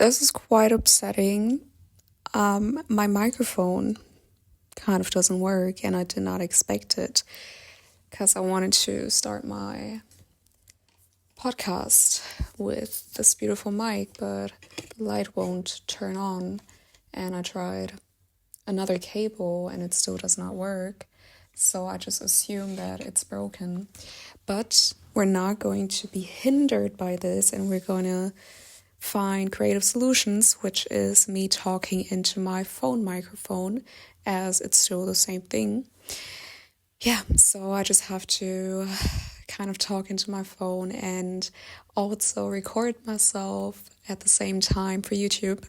This is quite upsetting. My microphone kind of doesn't work, and I did not expect it because I wanted to start my podcast with this beautiful mic, but the light won't turn on, and I tried another cable and it still does not work. So I just assume that it's broken. But we're not going to be hindered by this, and we're going to find creative solutions, which is me talking into my phone microphone, as it's still the same thing. Yeah, so I just have to kind of talk into my phone and also record myself at the same time for YouTube.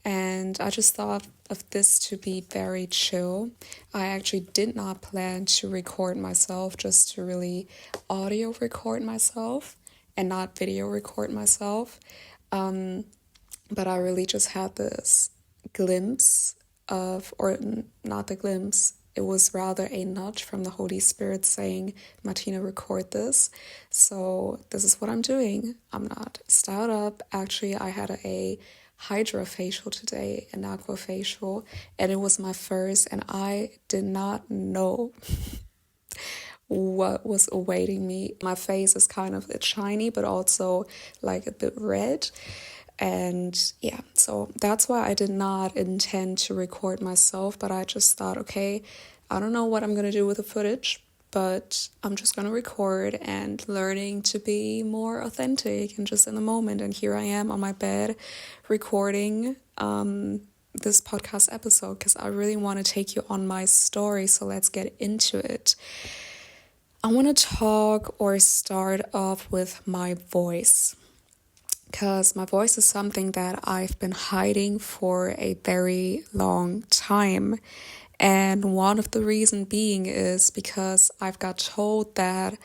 And I just thought of this to be very chill. I actually did not plan to record myself, just to really audio record myself and not video record myself. But I really just had this glimpse of, or not the glimpse, it was rather a nudge from the Holy Spirit saying, Martina, record this. So this is what I'm doing. I'm not styled up. Actually, I had a hydrofacial today, an aquafacial, and it was my first, and I did not know what was awaiting me. My face is kind of shiny, but also like a bit red. And yeah, so that's why I did not intend to record myself, but I just thought, okay, I don't know what I'm going to do with the footage, but I'm just going to record and learning to be more authentic and just in the moment. And here I am on my bed recording this podcast episode because I really want to take you on my story. So let's get into it. I want to talk or start off with my voice, because my voice is something that I've been hiding for a very long time. And one of the reasons being is because I've got told that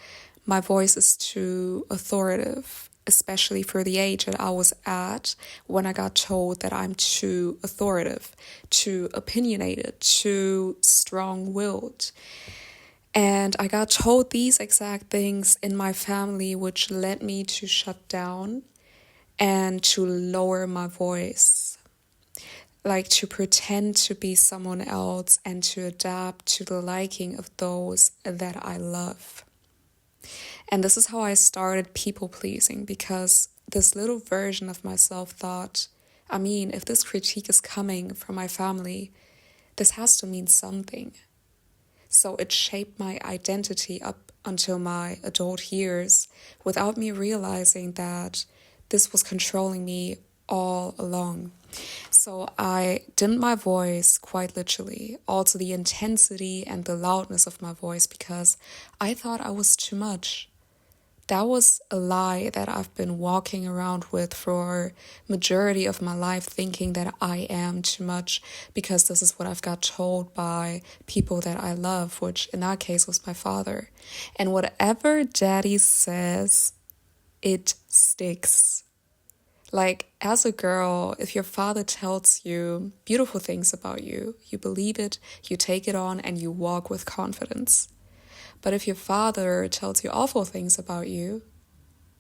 my voice is too authoritative, especially for the age that I was at when I got told that I'm too authoritative, too opinionated, too strong-willed. And I got told these exact things in my family, which led me to shut down and to lower my voice, like to pretend to be someone else and to adapt to the liking of those that I love. And this is how I started people pleasing, because this little version of myself thought, I mean, if this critique is coming from my family, this has to mean something. So it shaped my identity up until my adult years without me realizing that this was controlling me all along. So I dimmed my voice quite literally, also the intensity and the loudness of my voice, because I thought I was too much. That was a lie that I've been walking around with for majority of my life, thinking that I am too much because this is what I've got told by people that I love, which in that case was my father. And whatever daddy says, it sticks. Like, as a girl, if your father tells you beautiful things about you, you believe it, you take it on, and you walk with confidence. But if your father tells you awful things about you,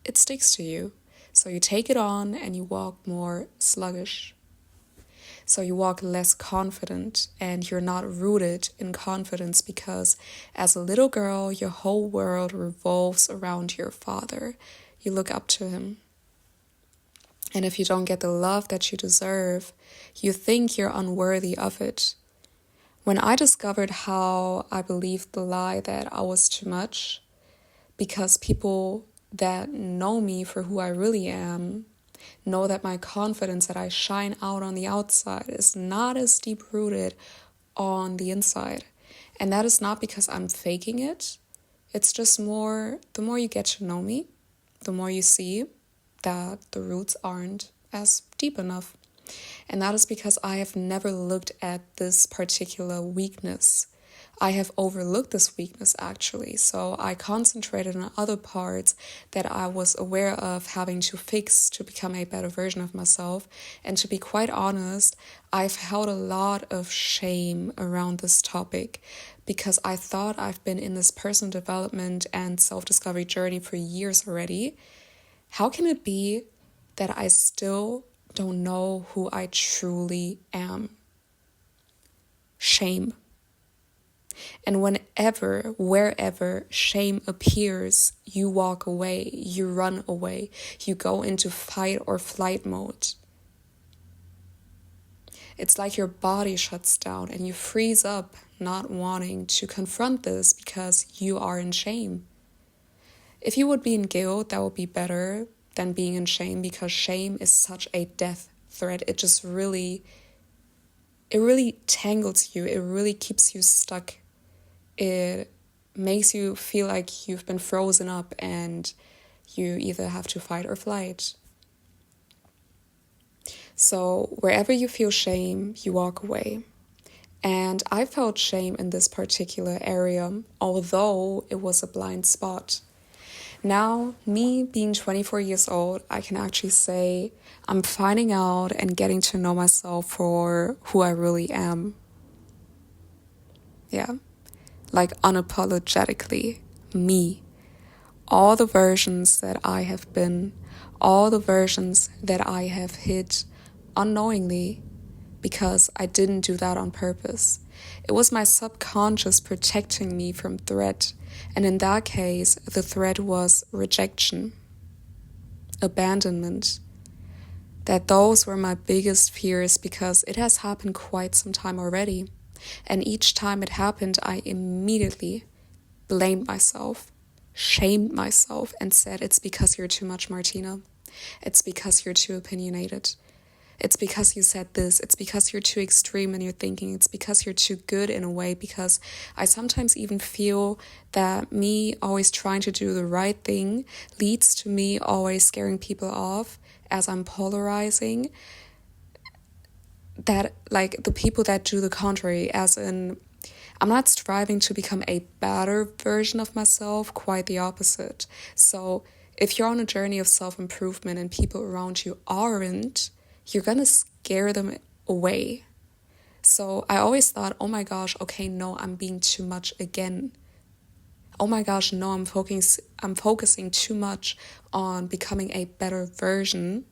it sticks to you. So you take it on and you walk more sluggish. So you walk less confident, and you're not rooted in confidence because as a little girl, your whole world revolves around your father. You look up to him. And if you don't get the love that you deserve, you think you're unworthy of it. When I discovered how I believed the lie that I was too much, because people that know me for who I really am know that my confidence that I shine out on the outside is not as deep-rooted on the inside. And that is not because I'm faking it. It's just the more you get to know me, the more you see that the roots aren't as deep enough. And that is because I have never looked at this particular weakness. I have overlooked this weakness, actually. So I concentrated on other parts that I was aware of having to fix to become a better version of myself. And to be quite honest, I've held a lot of shame around this topic because I thought I've been in this personal development and self-discovery journey for years already. How can it be that I still don't know who I truly am. Shame. And whenever, wherever shame appears, you walk away, you run away, you go into fight or flight mode. It's like your body shuts down and you freeze up, not wanting to confront this because you are in shame. If you would be in guilt, that would be better than being in shame, because shame is such a death threat. It really tangles you. It really keeps you stuck. It makes you feel like you've been frozen up and you either have to fight or flight. So wherever you feel shame, you walk away. And I felt shame in this particular area, although it was a blind spot. Now, me being 24 years old, I can actually say I'm finding out and getting to know myself for who I really am. Yeah. Like unapologetically, me. All the versions that I have been, all the versions that I have hid unknowingly, because I didn't do that on purpose. It was my subconscious protecting me from threat, and in that case, the threat was rejection, abandonment. That those were my biggest fears, because it has happened quite some time already. And each time it happened, I immediately blamed myself, shamed myself, and said, it's because you're too much, Martina. It's because you're too opinionated. It's because you said this. It's because you're too extreme in your thinking. It's because you're too good in a way, because I sometimes even feel that me always trying to do the right thing leads to me always scaring people off, as I'm polarizing. That, like, the people that do the contrary, as in, I'm not striving to become a better version of myself, quite the opposite. So if you're on a journey of self-improvement and people around you aren't, you're gonna scare them away. So I always thought, oh my gosh, okay, no, I'm being too much again. Oh my gosh, no, I'm focusing too much on becoming a better version,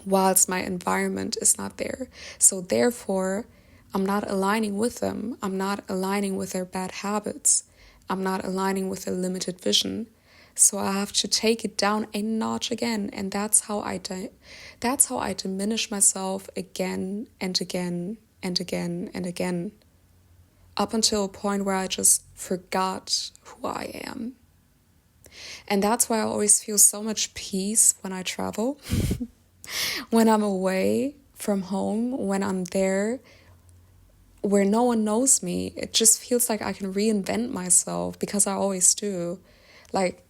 whilst my environment is not there. So therefore, I'm not aligning with them. I'm not aligning with their bad habits. I'm not aligning with their limited vision. So I have to take it down a notch again, and that's how I diminish myself again and again and again and again, up until a point where I just forgot who I am. And that's why I always feel so much peace when I travel. When I'm away from home, when I'm there where no one knows me, it just feels like I can reinvent myself, because I always do. Like,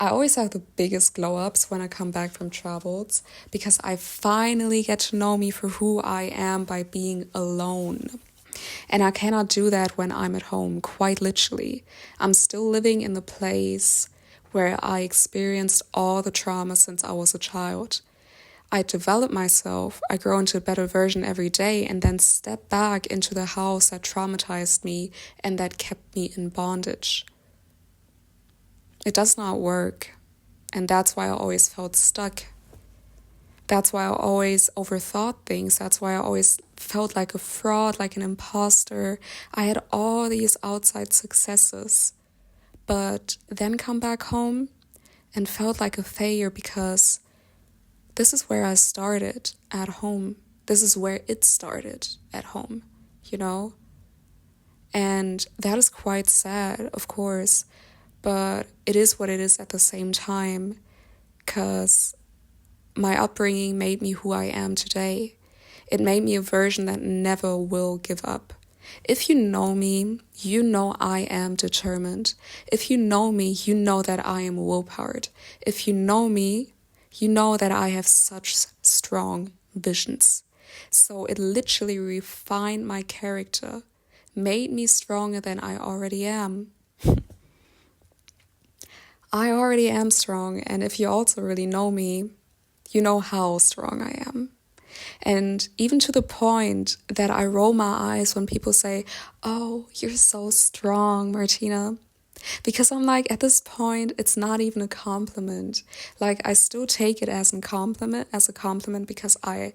I always have the biggest glow-ups when I come back from travels, because I finally get to know me for who I am by being alone. And I cannot do that when I'm at home, quite literally. I'm still living in the place where I experienced all the trauma since I was a child. I develop myself, I grow into a better version every day, and then step back into the house that traumatized me and that kept me in bondage. It does not work, and that's why I always felt stuck. That's why I always overthought things. That's why I always felt like a fraud, like an imposter. I had all these outside successes, but then come back home and felt like a failure, because this is where I started, at home. This is where it started, at home, you know? And that is quite sad, of course, but it is what it is at the same time, because my upbringing made me who I am today. It made me a version that never will give up. If you know me, you know I am determined. If you know me, you know that I am willpowered. If you know me, you know that I have such strong visions. So it literally refined my character, made me stronger than I already am. I already am strong, and if you also really know me, you know how strong I am. And even to the point that I roll my eyes when people say, oh, you're so strong, Martina. Because I'm like, at this point, it's not even a compliment. Like, I still take it as a compliment because I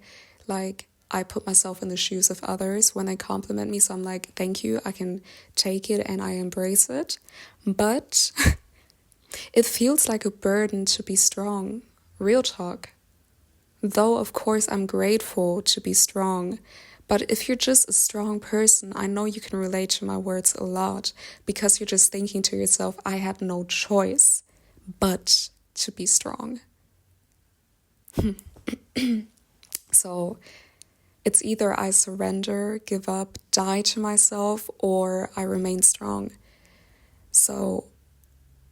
put myself in the shoes of others when they compliment me. So I'm like, thank you, I can take it and I embrace it. But it feels like a burden to be strong. Real talk. Though, of course, I'm grateful to be strong. But if you're just a strong person, I know you can relate to my words a lot because you're just thinking to yourself, I had no choice but to be strong. So it's either I surrender, give up, die to myself, or I remain strong. So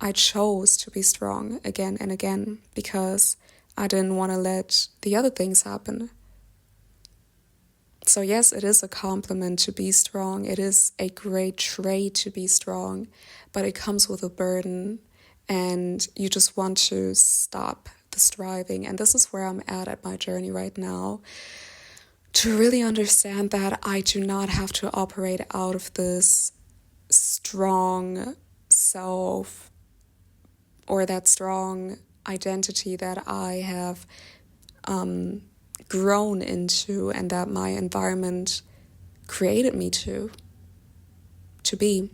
I chose to be strong again and again because I didn't want to let the other things happen. So yes, it is a compliment to be strong. It is a great trait to be strong, but it comes with a burden and you just want to stop the striving. And this is where I'm at my journey right now, to really understand that I do not have to operate out of this strong self or that strong identity that I have grown into and that my environment created me to be,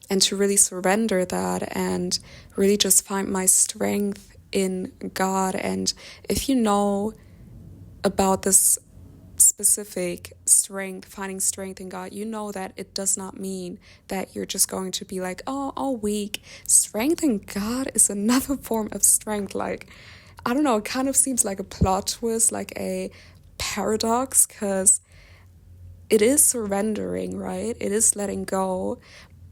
and to really surrender that and really just find my strength in God. And if you know about this specific strength, finding strength in God, you know that it does not mean that you're just going to be like, oh, all weak. Strength in God is another form of strength. Like, I don't know, it kind of seems like a plot twist, like a paradox, because it is surrendering, right? It is letting go,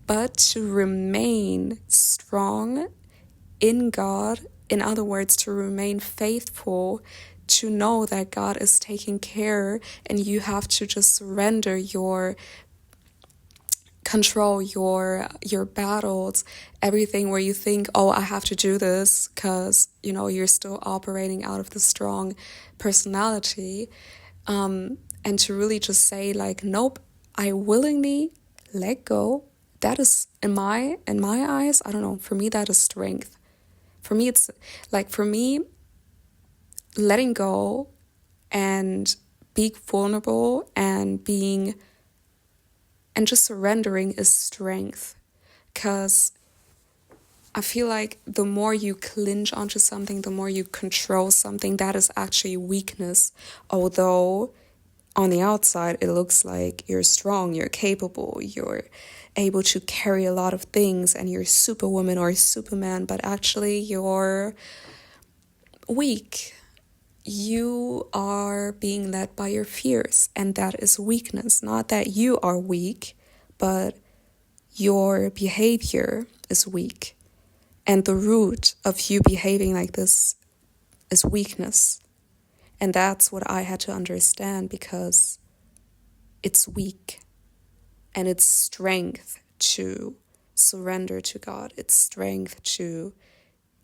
but to remain strong in God, in other words, to remain faithful, to know that God is taking care, and you have to just surrender your control, your battles, everything where you think, oh, I have to do this because, you know, you're still operating out of the strong personality, and to really just say like, nope, I willingly let go. That is, in my eyes, I don't know, for me that is strength. For me, it's like, for me, letting go and being vulnerable and just surrendering is strength. Because I feel like the more you clinch onto something, the more you control something, that is actually weakness. Although on the outside, it looks like you're strong, you're capable, you're able to carry a lot of things, and you're superwoman or superman, but actually you're weak. You are being led by your fears, and that is weakness. Not that you are weak, but your behavior is weak. And the root of you behaving like this is weakness. And that's what I had to understand, because it's weak. And it's strength to surrender to God. It's strength to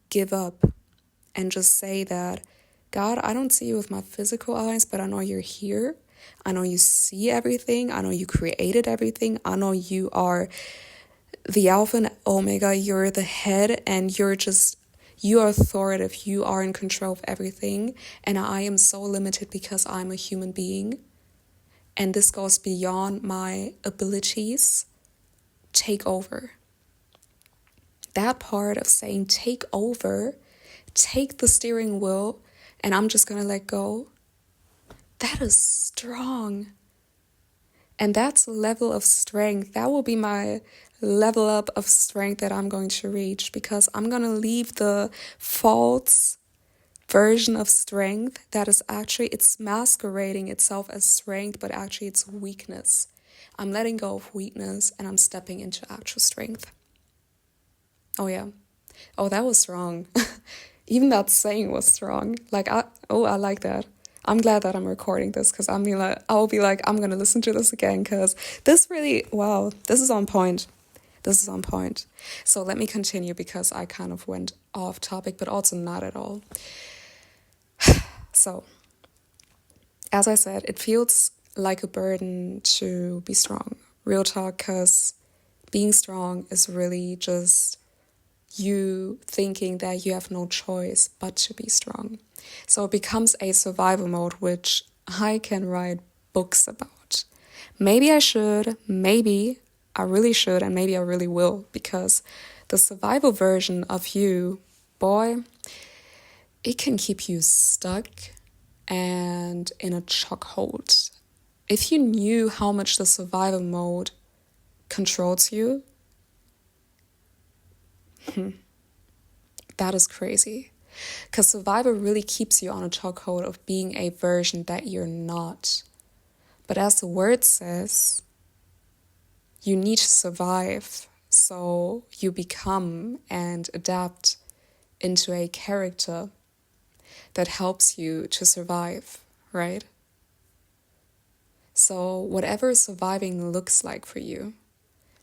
give up and just say that, God, I don't see you with my physical eyes, but I know you're here. I know you see everything. I know you created everything. I know you are the Alpha and Omega. You're the head, and you are authoritative. You are in control of everything. And I am so limited because I'm a human being. And this goes beyond my abilities. Take over. That part of saying take over, take the steering wheel, and I'm just going to let go, that is strong. And that's a level of strength. That will be my level up of strength that I'm going to reach, because I'm going to leave the false version of strength that is actually, it's masquerading itself as strength, but actually it's weakness. I'm letting go of weakness and I'm stepping into actual strength. Oh yeah. Oh, that was strong. Even that saying was strong. Like, I like that. I'm glad that I'm recording this, because I'll be like, I'm going to listen to this again, because this really, wow, this is on point. This is on point. So let me continue, because I kind of went off topic, but also not at all. So, as I said, it feels like a burden to be strong. Real talk, because being strong is really just you thinking that you have no choice but to be strong. So it becomes a survival mode, which I can write books about. Maybe I should, maybe I really should, and maybe I really will, because the survival version of you, boy, it can keep you stuck and in a chokehold. If you knew how much the survival mode controls you, that is crazy. Because survival really keeps you on a chokehold of being a version that you're not. But as the word says, you need to survive. So you become and adapt into a character that helps you to survive, right? So whatever surviving looks like for you,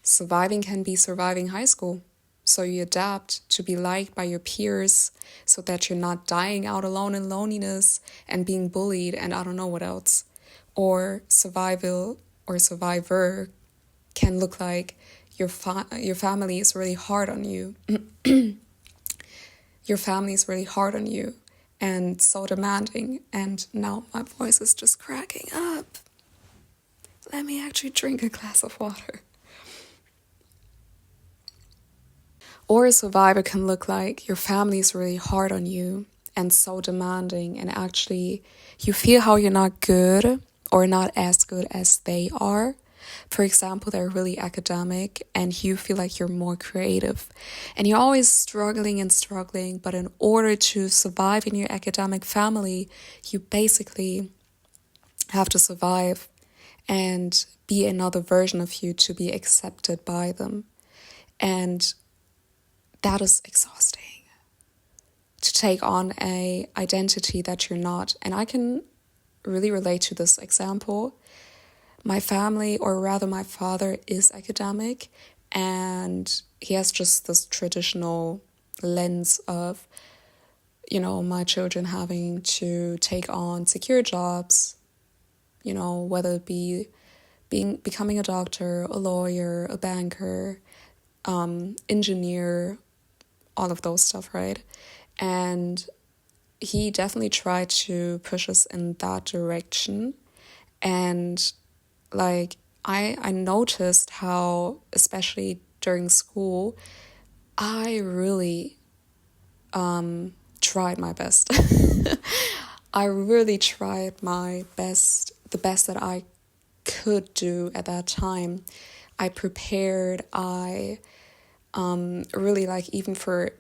surviving can be surviving high school. So you adapt to be liked by your peers so that you're not dying out alone in loneliness and being bullied and I don't know what else. Or survival or survivor can look like your family is really hard on you. Your family is really hard on you and so demanding. And now my voice is just cracking up. Let me actually drink a glass of water. Or a survivor can look like your family is really hard on you and so demanding, and actually you feel how you're not good or not as good as they are. For example, they're really academic and you feel like you're more creative and you're always struggling and struggling, but in order to survive in your academic family, you basically have to survive and be another version of you to be accepted by them. And that is exhausting, to take on a identity that you're not. And I can really relate to this example. My family, or rather my father, is academic, and he has just this traditional lens of, my children having to take on secure jobs, whether it be becoming a doctor, a lawyer, a banker, engineer, all of those stuff, right? And he definitely tried to push us in that direction. And I noticed how, especially during school, I really tried my best. I really tried my best, the best that I could do at that time. I prepared, I really even for,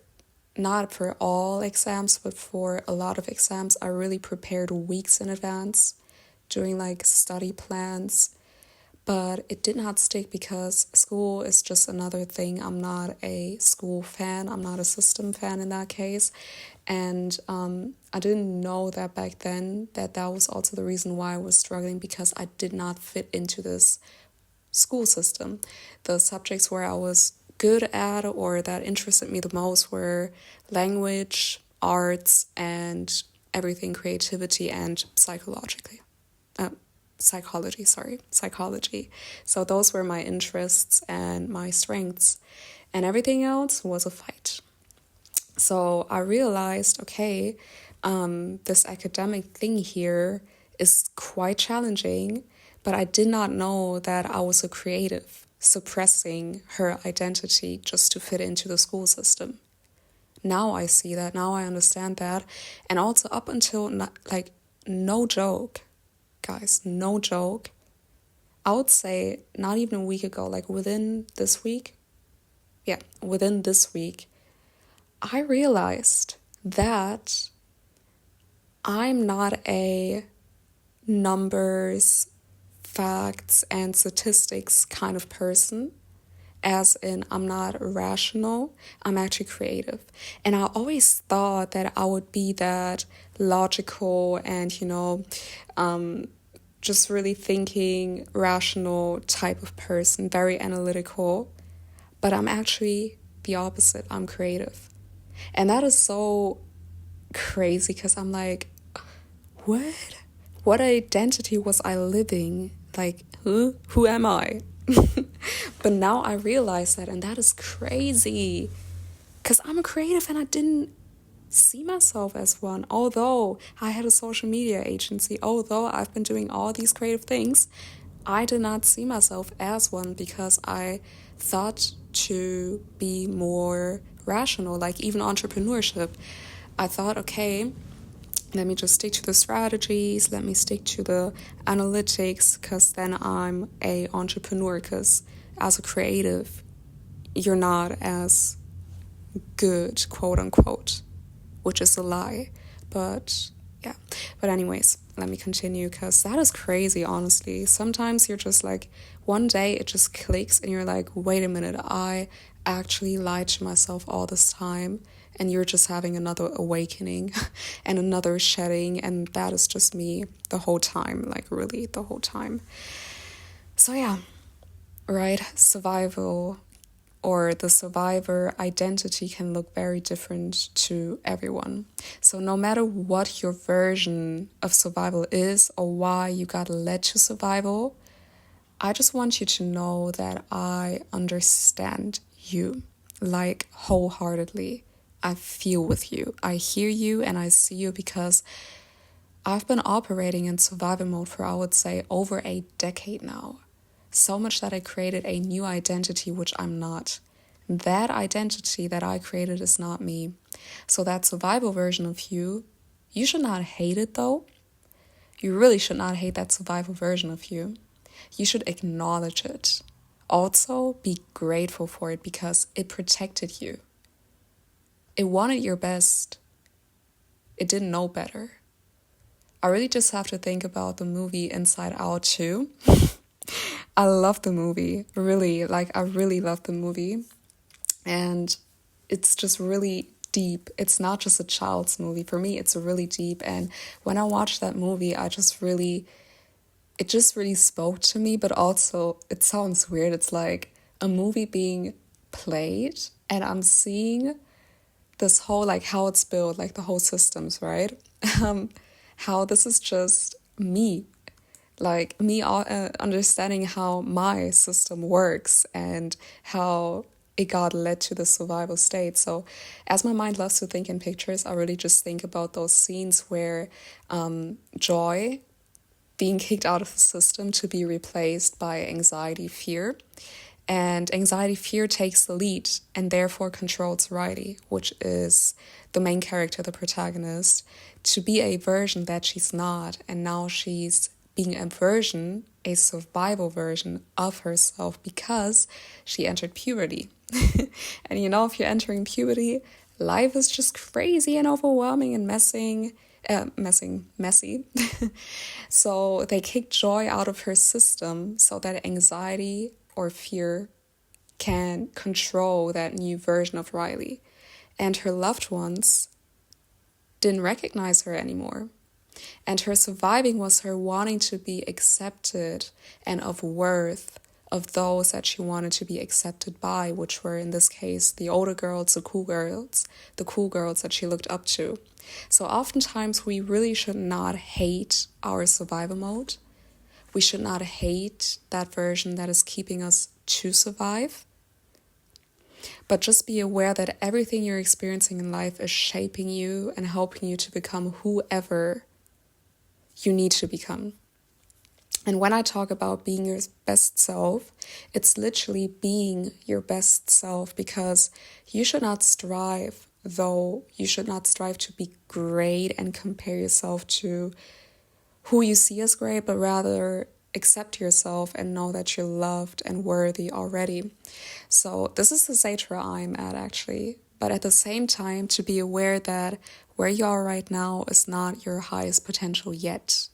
not for all exams, but for a lot of exams, I really prepared weeks in advance, doing study plans. But it did not stick because school is just another thing. I'm not a school fan. I'm not a system fan in that case. And I didn't know that back then, that was also the reason why I was struggling, because I did not fit into this school system. The subjects where I was good at or that interested me the most were language, arts, and everything creativity and psychology. So those were my interests and my strengths, and everything else was a fight. So I realized, okay, this academic thing here is quite challenging, but I did not know that I was a creative, suppressing her identity just to fit into the school system. Now I see that, now I understand that. And also up until, no joke, guys, no joke, I would say not even a week ago, within this week, I realized that I'm not a numbers, facts, and statistics kind of person. As in, I'm not rational, I'm actually creative. And I always thought that I would be that logical and, just really thinking, rational type of person, very analytical. But I'm actually the opposite. I'm creative. And that is so crazy because I'm like, what? What identity was I living? Who am I? But now I realize that, and that is crazy. Because I'm a creative and I didn't see myself as one. Although I had a social media agency, although I've been doing all these creative things, I did not see myself as one because I thought to be more rational, like even entrepreneurship. I thought, okay, let me just stick to the strategies, let me stick to the analytics, because then I'm a entrepreneur, because as a creative, you're not as good, quote unquote, which is a lie. But yeah, but anyways, let me continue, because that is crazy, honestly. Sometimes you're just like, one day it just clicks and you're like, wait a minute, I actually lied to myself all this time, and you're just having another awakening and another shedding, and that is just me the whole time, like really the whole time. So yeah, right, survival or the survivor identity can look very different to everyone. So no matter what your version of survival is or why you got led to survival, I just want you to know that I understand you, like wholeheartedly. I feel with you. I hear you and I see you, because I've been operating in survival mode for, I would say, over a decade now. So much that I created a new identity, which I'm not. That identity that I created is not me. So that survival version of you, you should not hate it though. You really should not hate that survival version of you. You should acknowledge it. Also, be grateful for it, because it protected you. It wanted your best. It didn't know better. I really just have to think about the movie Inside Out too. I love the movie, really. Like, I really love the movie. And it's just really deep. It's not just a child's movie. For me, it's really deep. And when I watched that movie, it just really spoke to me. But also, it sounds weird. It's like a movie being played, and I'm seeing this whole, like, how it's built, like the whole systems, right? How this is just me, like me understanding how my system works and how it got led to the survival state. So as my mind loves to think in pictures, I really just think about those scenes where joy being kicked out of the system to be replaced by anxiety, fear. And anxiety, fear takes the lead and therefore controls Riley, which is the main character, the protagonist, to be a version that she's not. And now she's being a version, a survival version of herself, because she entered puberty. And you know, if you're entering puberty, life is just crazy and overwhelming and messy. So they kick joy out of her system so that anxiety or fear can control that new version of Riley. And her loved ones didn't recognize her anymore. And her surviving was her wanting to be accepted and of worth of those that she wanted to be accepted by, which were in this case the older girls, the cool girls that she looked up to. So oftentimes we really should not hate our survival mode. We should not hate that version that is keeping us to survive. But just be aware that everything you're experiencing in life is shaping you and helping you to become whoever you need to become. And when I talk about being your best self, it's literally being your best self, because you should not strive, to be great and compare yourself to who you see as great, but rather accept yourself and know that you're loved and worthy already. So this is the stage where I'm at, actually. But at the same time, to be aware that where you are right now is not your highest potential yet.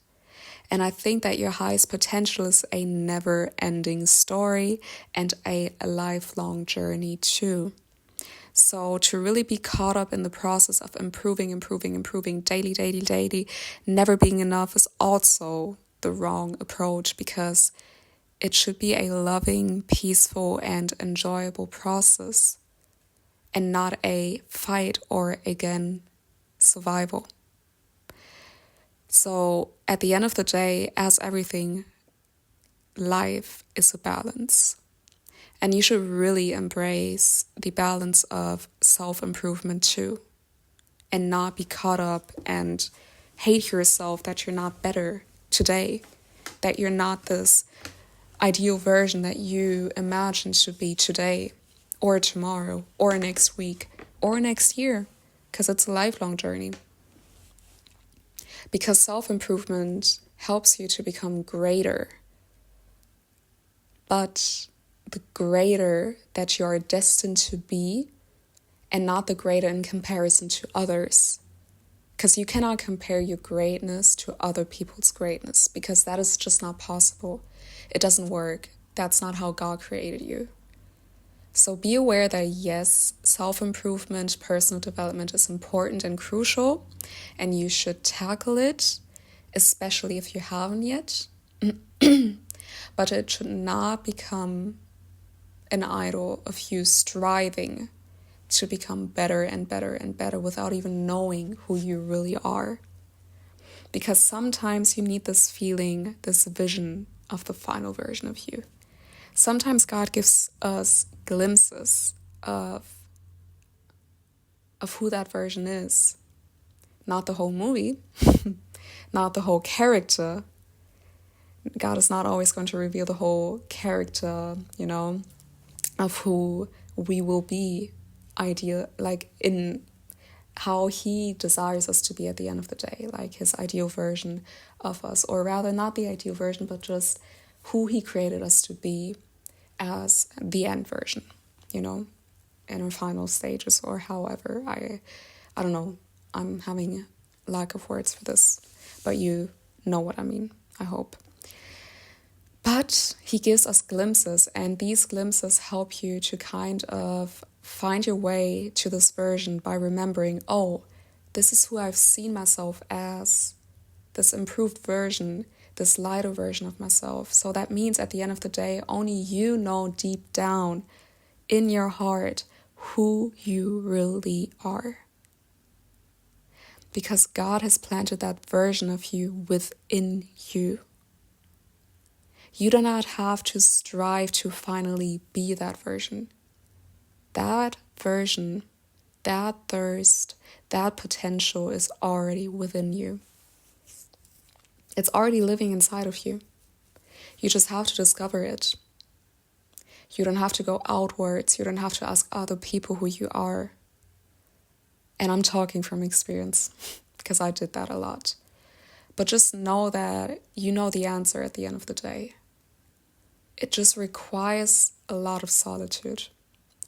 And I think that your highest potential is a never-ending story and a lifelong journey too. So to really be caught up in the process of improving daily, never being enough is also the wrong approach, because it should be a loving, peaceful, and enjoyable process and not a fight or, again, survival. So at the end of the day, as everything, life is a balance. And you should really embrace the balance of self-improvement too, and not be caught up and hate yourself that you're not better today, that you're not this ideal version that you imagine to be today or tomorrow or next week or next year, because it's a lifelong journey. Because self-improvement helps you to become greater, but the greater that you are destined to be, and not the greater in comparison to others. Because you cannot compare your greatness to other people's greatness, because that is just not possible. It doesn't work. That's not how God created you. So be aware that yes, self-improvement, personal development is important and crucial, and you should tackle it, especially if you haven't yet. But it should not become an idol of you striving to become better and better and better without even knowing who you really are. Because sometimes you need this feeling, this vision of the final version of you. Sometimes God gives us glimpses of who that version is. Not the whole movie, not the whole character. God is not always going to reveal the whole character, of who we will be, ideal, like in how he desires us to be at the end of the day, like his ideal version of us, or rather not the ideal version, but just who he created us to be as the end version, in our final stages, or however. I don't know, I'm having lack of words for this, but you know what I mean, I hope. But he gives us glimpses, and these glimpses help you to kind of find your way to this version by remembering, oh, this is who I've seen myself as, this improved version, this lighter version of myself. So that means at the end of the day, only you know deep down in your heart who you really are. Because God has planted that version of you within you. You do not have to strive to finally be that version. That version, that thirst, that potential is already within you. It's already living inside of you. You just have to discover it. You don't have to go outwards. You don't have to ask other people who you are. And I'm talking from experience, because I did that a lot. But just know that you know the answer at the end of the day. It just requires a lot of solitude,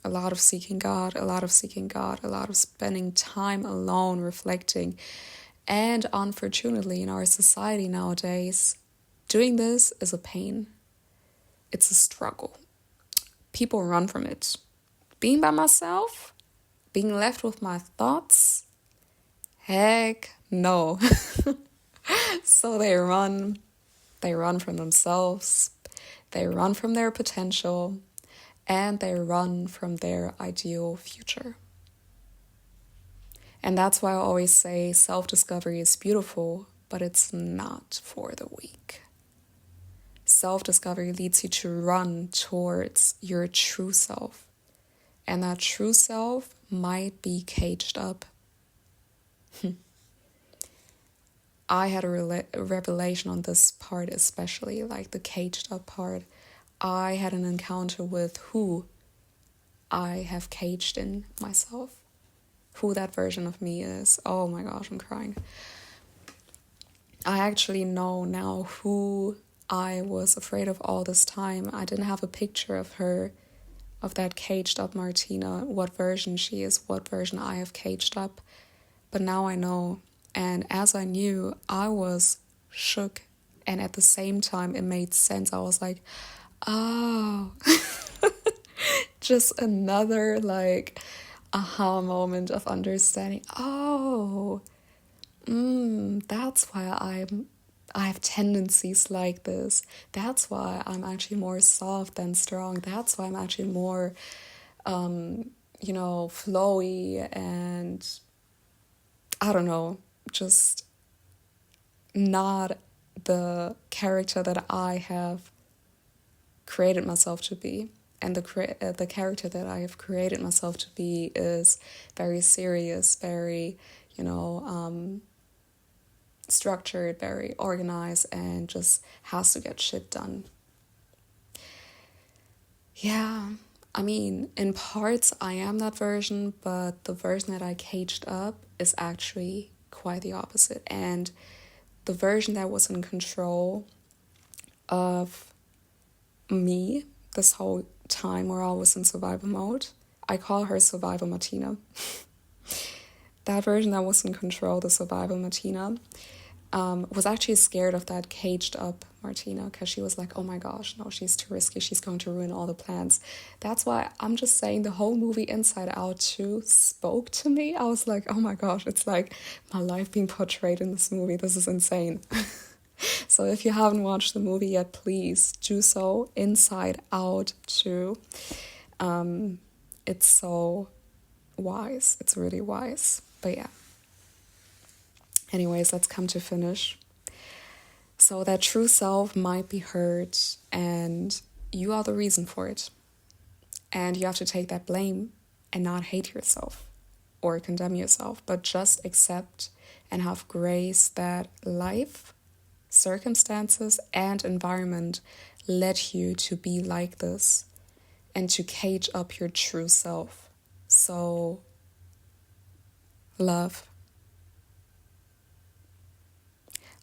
a lot of seeking God, a lot of spending time alone, reflecting. And unfortunately, in our society nowadays, doing this is a pain. It's a struggle. People run from it. Being by myself, being left with my thoughts, heck no. So they run from themselves. They run from their potential, and they run from their ideal future. And that's why I always say self-discovery is beautiful, but it's not for the weak. Self-discovery leads you to run towards your true self. And that true self might be caged up. I had a revelation on this part, especially like the caged up part. I had an encounter with who I have caged in myself, who that version of me is. Oh my gosh, I'm crying. I actually know now who I was afraid of all this time. I didn't have a picture of her, of that caged up Martina, what version she is, what version I have caged up. But now I know. And as I knew, I was shook. And at the same time, it made sense. I was like, oh, just another like aha moment of understanding. Oh, that's why I have tendencies like this. That's why I'm actually more soft than strong. That's why I'm actually more, flowy and I don't know, just not the character that I have created myself to be. and the character that I have created myself to be is very serious, very, structured, very organized, and just has to get shit done. Yeah, I mean, in parts I am that version, but the version that I caged up is actually quite the opposite. And the version that was in control of me this whole time where I was in survival mode, I call her Survival Martina. That version that was in control, the Survival Martina, was actually scared of that caged up Martina, because she was like, oh my gosh, no, she's too risky, she's going to ruin all the plans. That's why I'm just saying the whole movie Inside Out 2 spoke to me. I was like, oh my gosh, it's like my life being portrayed in this movie. This is insane. So if you haven't watched the movie yet, please do so. Inside Out 2. It's so wise. It's really wise. But yeah. Anyways, let's come to finish. So that true self might be hurt, and you are the reason for it. And you have to take that blame and not hate yourself or condemn yourself, but just accept and have grace that life, circumstances, and environment led you to be like this and to cage up your true self. So, love.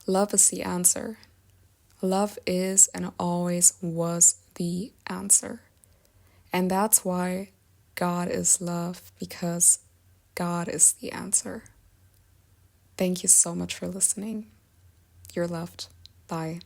Love is the answer. Love is and always was the answer. And that's why God is love, because God is the answer. Thank you so much for listening. You're loved. Bye.